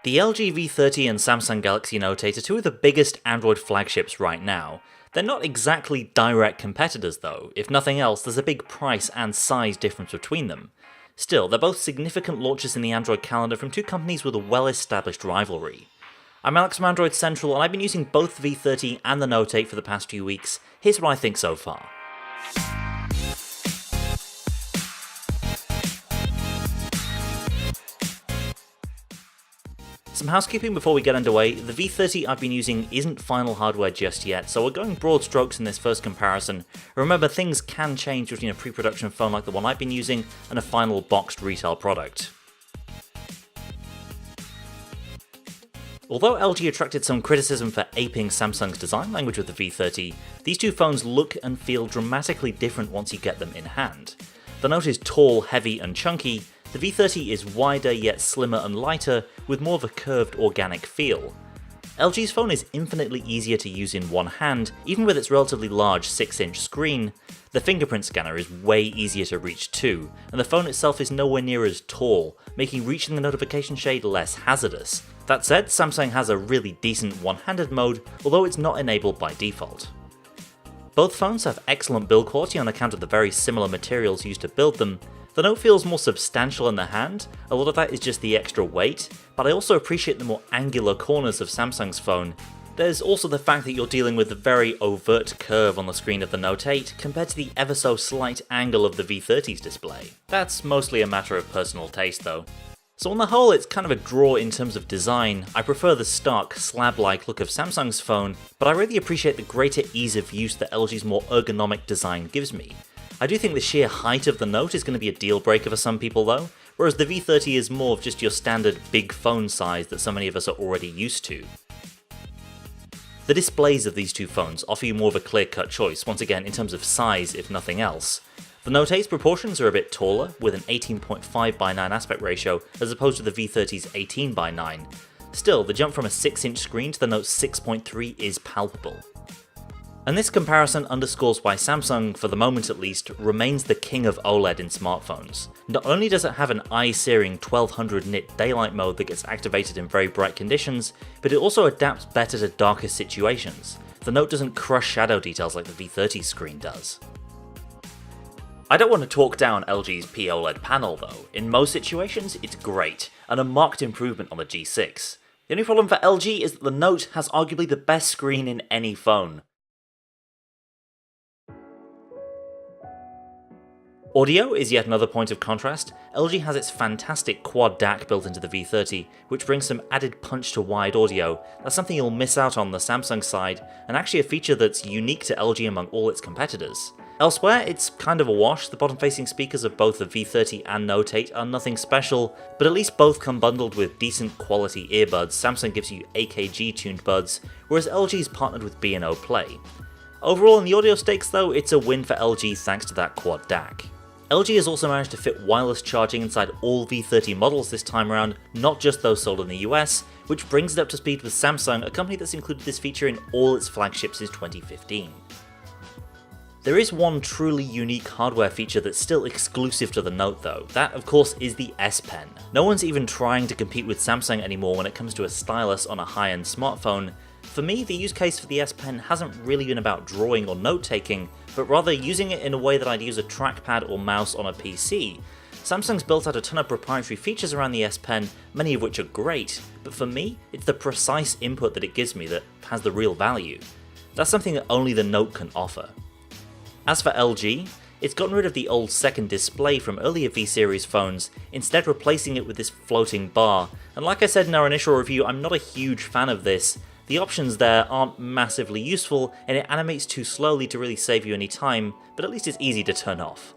The LG V30 and Samsung Galaxy Note 8 are two of the biggest Android flagships right now. They're not exactly direct competitors though. If nothing else, there's a big price and size difference between them. Still, they're both significant launches in the Android calendar from two companies with a well-established rivalry. I'm Alex from Android Central, and I've been using both the V30 and the Note 8 for the past few weeks. Here's what I think so far. Some housekeeping before we get underway. The V30 I've been using isn't final hardware just yet, so we're going broad strokes in this first comparison. Remember, things can change between a pre-production phone like the one I've been using and a final boxed retail product. Although LG attracted some criticism for aping Samsung's design language with the V30, these two phones look and feel dramatically different once you get them in hand. The Note is tall, heavy and chunky. The V30 is wider yet slimmer and lighter, with more of a curved organic feel. LG's phone is infinitely easier to use in one hand, even with its relatively large 6-inch screen. The fingerprint scanner is way easier to reach too, and the phone itself is nowhere near as tall, making reaching the notification shade less hazardous. That said, Samsung has a really decent one-handed mode, although it's not enabled by default. Both phones have excellent build quality on account of the very similar materials used to build them. The Note feels more substantial in the hand, a lot of that is just the extra weight, but I also appreciate the more angular corners of Samsung's phone. There's also the fact that you're dealing with the very overt curve on the screen of the Note 8 compared to the ever so slight angle of the V30's display. That's mostly a matter of personal taste though. So on the whole, it's kind of a draw in terms of design. I prefer the stark, slab-like look of Samsung's phone, but I really appreciate the greater ease of use that LG's more ergonomic design gives me. I do think the sheer height of the Note is going to be a deal breaker for some people though, whereas the V30 is more of just your standard big phone size that so many of us are already used to. The displays of these two phones offer you more of a clear-cut choice, once again in terms of size if nothing else. The Note 8's proportions are a bit taller, with an 18.5:9 aspect ratio as opposed to the V30's 18:9. Still, the jump from a 6-inch screen to the Note 6.3 is palpable. And this comparison underscores why Samsung, for the moment at least, remains the king of OLED in smartphones. Not only does it have an eye-searing 1200 nit daylight mode that gets activated in very bright conditions, but it also adapts better to darker situations. The Note doesn't crush shadow details like the V30 screen does. I don't want to talk down LG's POLED panel though. In most situations, it's great, and a marked improvement on the G6. The only problem for LG is that the Note has arguably the best screen in any phone. Audio is yet another point of contrast. LG has its fantastic quad DAC built into the V30, which brings some added punch to wide audio. That's something you'll miss out on the Samsung side, and actually a feature that's unique to LG among all its competitors. Elsewhere, it's kind of a wash. The bottom-facing speakers of both the V30 and Note 8 are nothing special, but at least both come bundled with decent quality earbuds. Samsung gives you AKG-tuned buds, whereas LG's partnered with B&O Play. Overall, in the audio stakes though, it's a win for LG thanks to that quad DAC. LG has also managed to fit wireless charging inside all V30 models this time around, not just those sold in the US, which brings it up to speed with Samsung, a company that's included this feature in all its flagships since 2015. There is one truly unique hardware feature that's still exclusive to the Note though. That, of course, is the S Pen. No one's even trying to compete with Samsung anymore when it comes to a stylus on a high-end smartphone. For me, the use case for the S Pen hasn't really been about drawing or note-taking, but rather using it in a way that I'd use a trackpad or mouse on a PC. Samsung's built out a ton of proprietary features around the S Pen, many of which are great, but for me, it's the precise input that it gives me that has the real value. That's something that only the Note can offer. As for LG, it's gotten rid of the old second display from earlier V-series phones, instead replacing it with this floating bar, and like I said in our initial review, I'm not a huge fan of this. The options there aren't massively useful, and it animates too slowly to really save you any time, but at least it's easy to turn off.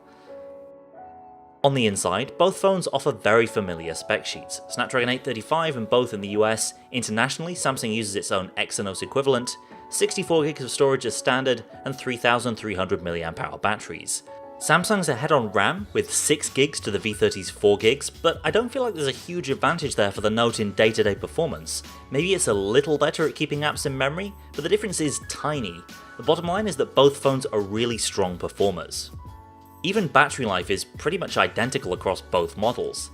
On the inside, both phones offer very familiar spec sheets. Snapdragon 835 and both in the US. Internationally, Samsung uses its own Exynos equivalent, 64GB of storage as standard, and 3300 mAh batteries. Samsung's ahead on RAM with 6GB to the V30's 4GB, but I don't feel like there's a huge advantage there for the Note in day-to-day performance. Maybe it's a little better at keeping apps in memory, but the difference is tiny. The bottom line is that both phones are really strong performers. Even battery life is pretty much identical across both models.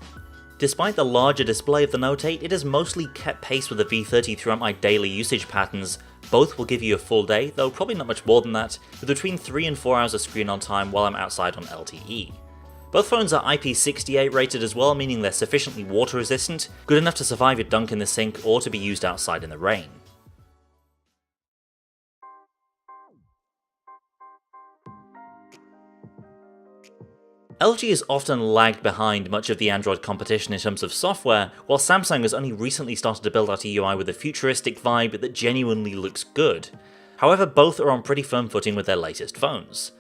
Despite the larger display of the Note 8, it has mostly kept pace with the V30 throughout my daily usage patterns. Both will give you a full day, though probably not much more than that, with between 3 and 4 hours of screen on time while I'm outside on LTE. Both phones are IP68 rated as well, meaning they're sufficiently water resistant, good enough to survive a dunk in the sink or to be used outside in the rain. LG has often lagged behind much of the Android competition in terms of software, while Samsung has only recently started to build out a UI with a futuristic vibe that genuinely looks good. However, both are on pretty firm footing with their latest phones.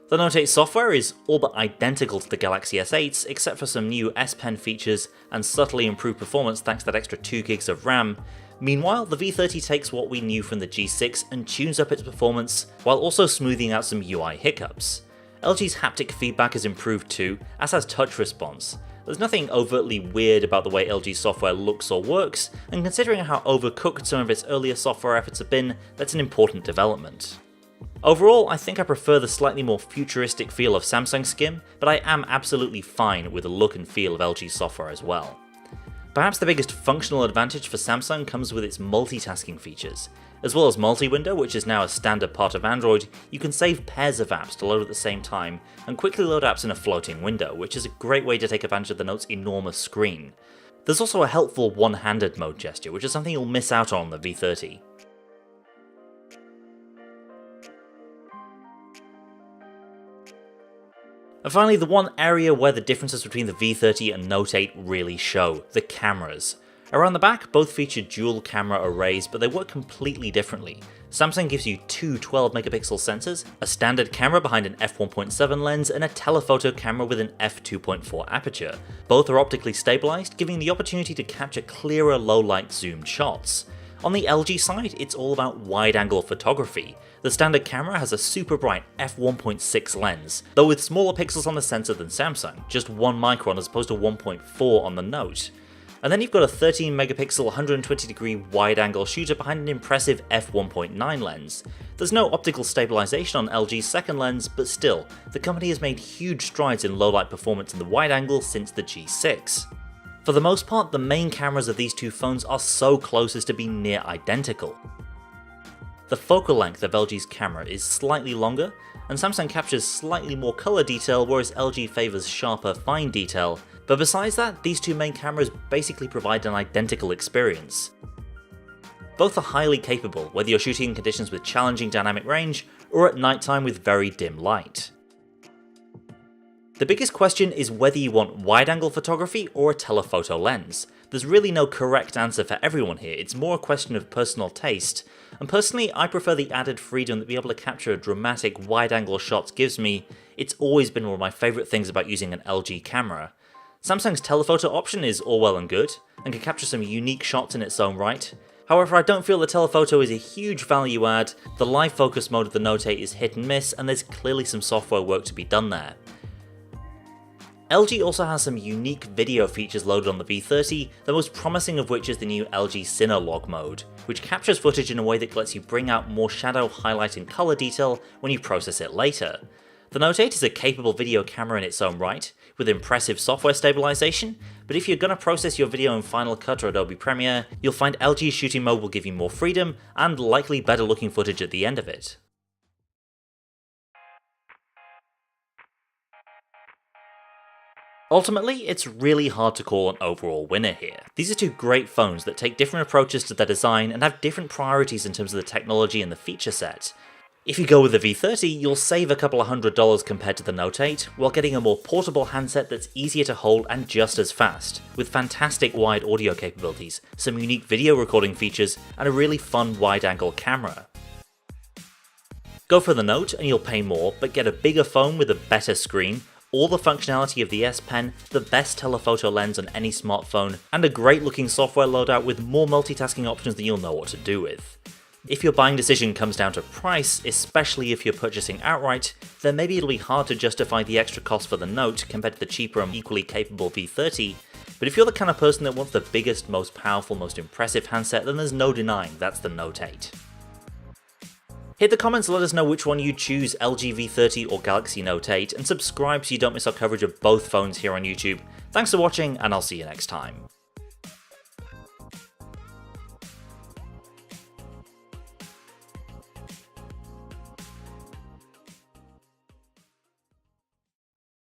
The Note 8 software is all but identical to the Galaxy S8s, except for some new S Pen features and subtly improved performance thanks to that extra 2GB of RAM. Meanwhile, the V30 takes what we knew from the G6 and tunes up its performance, while also smoothing out some UI hiccups. LG's haptic feedback has improved too, as has touch response. There's nothing overtly weird about the way LG software looks or works, and considering how overcooked some of its earlier software efforts have been, that's an important development. Overall, I think I prefer the slightly more futuristic feel of Samsung Skim, but I am absolutely fine with the look and feel of LG software as well. Perhaps the biggest functional advantage for Samsung comes with its multitasking features. As well as multi-window, which is now a standard part of Android, you can save pairs of apps to load at the same time, and quickly load apps in a floating window, which is a great way to take advantage of the Note's enormous screen. There's also a helpful one-handed mode gesture, which is something you'll miss out on the V30. And finally, the one area where the differences between the V30 and Note 8 really show, the cameras. Around the back, both feature dual camera arrays, but they work completely differently. Samsung gives you two 12-megapixel sensors, a standard camera behind an f1.7 lens, and a telephoto camera with an f2.4 aperture. Both are optically stabilized, giving the opportunity to capture clearer low-light zoomed shots. On the LG side, it's all about wide-angle photography. The standard camera has a super bright f1.6 lens, though with smaller pixels on the sensor than Samsung, just 1 micron as opposed to 1.4 on the Note. And then you've got a 13 megapixel 120 degree wide angle shooter behind an impressive f1.9 lens. There's no optical stabilization on LG's second lens, but still, the company has made huge strides in low light performance in the wide angle since the G6. For the most part, the main cameras of these two phones are so close as to be near identical. The focal length of LG's camera is slightly longer, and Samsung captures slightly more colour detail, whereas LG favours sharper fine detail, but besides that, these two main cameras basically provide an identical experience. Both are highly capable, whether you're shooting in conditions with challenging dynamic range, or at nighttime with very dim light. The biggest question is whether you want wide-angle photography or a telephoto lens. There's really no correct answer for everyone here, it's more a question of personal taste, and personally I prefer the added freedom that being able to capture dramatic wide-angle shots gives me. It's always been one of my favourite things about using an LG camera. Samsung's telephoto option is all well and good, and can capture some unique shots in its own right. However, I don't feel the telephoto is a huge value add, the live focus mode of the Note 8 is hit and miss, and there's clearly some software work to be done there. LG also has some unique video features loaded on the V30, the most promising of which is the new LG Cinelogue mode, which captures footage in a way that lets you bring out more shadow, highlight and colour detail when you process it later. The Note 8 is a capable video camera in its own right, with impressive software stabilization, but if you're going to process your video in Final Cut or Adobe Premiere, you'll find LG's shooting mode will give you more freedom and likely better looking footage at the end of it. Ultimately, it's really hard to call an overall winner here. These are two great phones that take different approaches to their design and have different priorities in terms of the technology and the feature set. If you go with the V30, you'll save a couple of $100 compared to the Note 8, while getting a more portable handset that's easier to hold and just as fast, with fantastic wide audio capabilities, some unique video recording features, and a really fun wide-angle camera. Go for the Note and you'll pay more, but get a bigger phone with a better screen, all the functionality of the S Pen, the best telephoto lens on any smartphone, and a great looking software loadout with more multitasking options than you'll know what to do with. If your buying decision comes down to price, especially if you're purchasing outright, then maybe it'll be hard to justify the extra cost for the Note compared to the cheaper and equally capable V30, but if you're the kind of person that wants the biggest, most powerful, most impressive handset, then there's no denying that's the Note 8. Hit the comments and let us know which one you choose, LG V30 or Galaxy Note 8, and subscribe so you don't miss our coverage of both phones here on YouTube. Thanks for watching, and I'll see you next time.